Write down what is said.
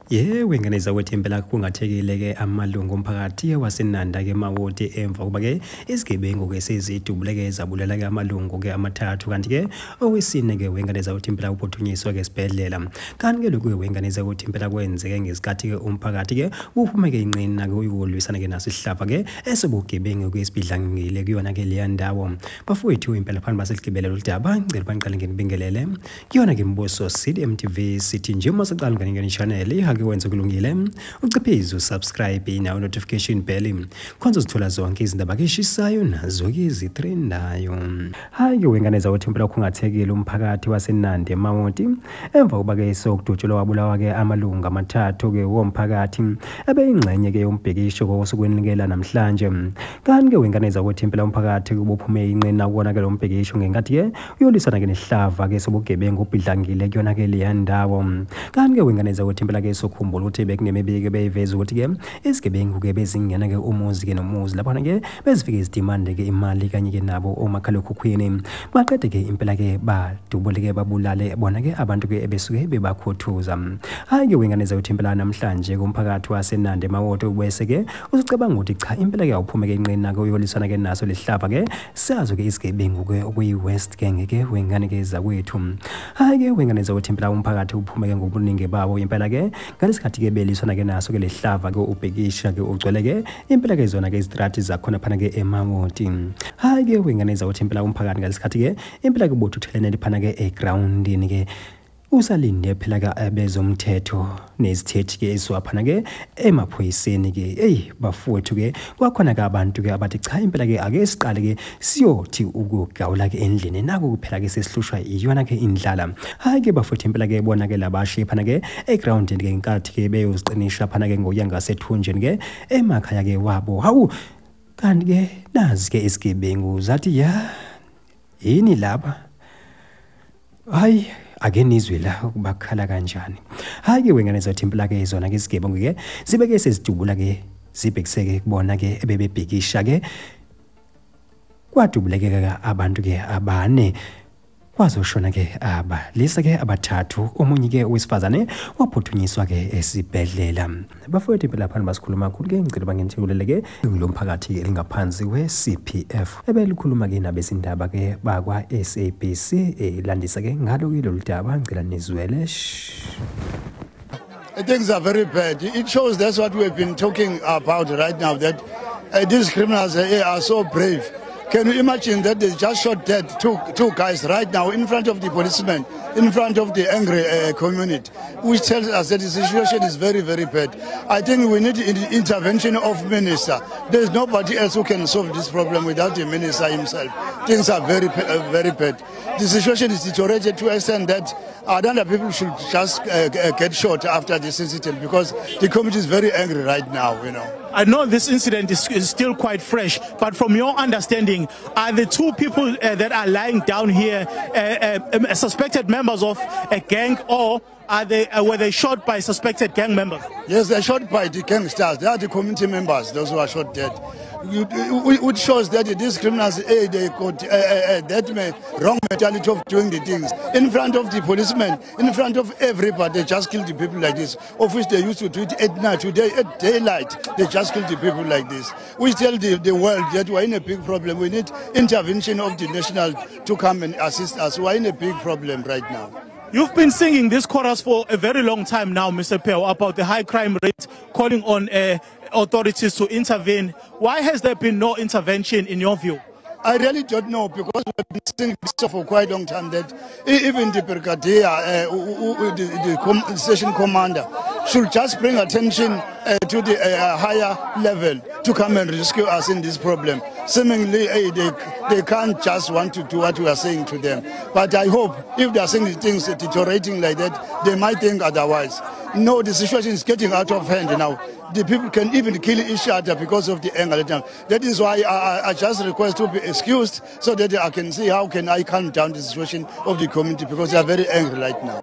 Wengane zawethu impela kungathekile-ke amalungu omphakathi waseNanda-ke Mawoti emva kokuba-ke isigebengu-ke sezidubule-ke zabulela-ke amalungu-ke amathathu kanti-ke owesine-ke wengane zawethu impela uphuthunyiswa-ke esibhedlela. Kanti-ke lokhu-ke wengane zawethu impela kwenzeke ngesikhathi-ke umphakathi-ke uphume-ke inqina-ke uyokulwisana-ke naso isihlava-ke esobugebengu-ke esibidlangile kuyona-ke leya ndawo. Bafowethu impela phambi baseligibele lolu daba ngicela baniqale nginibingelele kuyona-ke Mbuso CDMTV sithi nje uma siqala ngani channel wenza kulungile uciphize usubscribe nawo notification bell khonza uzithola zonke izindaba keshisayo nazo-ke ezitrendayo. Hayi-ke wengane zawethu impela khungathekile umphakathi waseNandi eMawoti emva kokuba-ke sokudutshulwa wabulawa-ke amalungu amathathu-ke womphakathi ebeyingxenye-ke yombhekisho kosukweninikela namhlanje. Kanti-ke wengane zawethu impela umphakathi ubuphume inqina kuwona-ke lo mbhekisho ngenkathi-ke uyolwisana-ke nesihlava-ke sobugebengu obhidlangile kuyona-ke leya ndawo. Kanti-ke wengane zawethu impela-ke sokhumbula ukuthi bekunemibiko beyiveza ukuthi-ke isigebengu-ke bezingena-ke umuzi-ke nomuzi laphana-ke bezifike izidimande-ke imali kanye-ke nabo omakhalekhukhwini baqede-ke impela-ke badubule-ke babulale bona-ke abantu-ke ebesuke bebakhuthuza. Hayi-ke wengane zawethu impela namhlanje kumphakathi waseNandi eMawoti bese-ke usicabanga ukuthi cha impela-ke awuphume-ke inqina-ke uyolisana-ke naso lesihlava-ke sazo-ke isigebengu-ke okuyi-West Gang-ke wengane-ke zakwethu. Hayi-ke wengane zawethu impela umphakathi uphume-ke ngobuningi bawo impela-ke ngalesikhathi-ke beliswana-ke naso-ke lesihlava-ke ubhekisha-ke ugcwele-ke impela-ke zona-ke izitrati zakhona phana-ke eMawoti. Hayi-ke wengane zawethu impela umphakathi ngalesikhathi-ke impela-ke bothuthelene liphana-ke egrawundini-ke usalinde phela-ke bezomthetho nezithethi-ke eziwaphana-ke emaphoyiseni-ke. Bafowethu-ke kwakhona-ke abantu-ke abathi cha impela-ke ake siqale-ke siyothi ukugawula-ke endlini nako kuphela-ke sesihlushwa iyona-ke indlala. Hayi-ke bafowethu impela-ke bona-ke labashiye phana-ke egrawundini-ke ngenkathi-ke beyoziqinisha phana-ke ngokuya ngasethunjini-ke emakhaya-ke wabo. Hawu kanti-ke nazi-ke isigebengu zathi ya yini laba hayi ake nizwe la ukubakhala kanjani. Hayi-ke wengane zathi impela-ke zona-ke isigebengu-ke zibe-ke sezidubula-ke zibhekiseke kubona-ke ebebebhekisha-ke kwadubuleke-ke abantu-ke abane kwazoshona-ke abalisa-ke abathathu omunye-ke owesifazane waphuthunyiswa-ke esibhedlela. Bafowethu impela phana basikhuluma kakhulu-ke ngicela bangenithulele-ke lo mphakathi elingaphansi we-CPF ebelikhuluma-ke nabezindaba-ke bakwa-SABC landisa-ke ngalo-ke lolu daba ngicela nizwele. Things are very bad. It shows that's what we've been talking about right now, that these criminals are so brave. Can you imagine that they just shot dead two guys right now in front of the policemen, in front of the angry community, which tells us that the situation is very, very bad. I think we need the intervention of minister. There's nobody else who can solve this problem without the minister himself. Things are very, very bad. The situation is deteriorated to an extent that other people should just get shot after this incident because the community is very angry right now, you know. I know this incident is still quite fresh, but from your understanding, are the two people that are lying down here suspected members of a gang, or were they shot by suspected gang members? Yes, they're shot by the gangsters. They are the community members, those who are shot dead. Which shows that these criminals, they got that wrong mentality of doing the things. In front of the policemen, in front of everybody, they just kill the people like this, of which they used to do it at night. Today, at daylight, they just kill the people like this. We tell the world that we're in a big problem. We need intervention of the national to come and assist us. We're in a big problem right now. You've been singing this chorus for a very long time now, Mr. Peo, about the high crime rate, calling on authorities to intervene. Why has there been no intervention in your view? I really don't know, because we've been singing this for quite a long time that even the brigadier, the station commander, should just bring attention to the higher level to come and rescue us in this problem. Seemingly, they can't just want to do what we are saying to them. But I hope if they are saying things deteriorating like that, they might think otherwise. No, the situation is getting out of hand now. The people can even kill each other because of the anger. That is why I just request to be excused so that I can see how can I calm down the situation of the community, because they are very angry right now.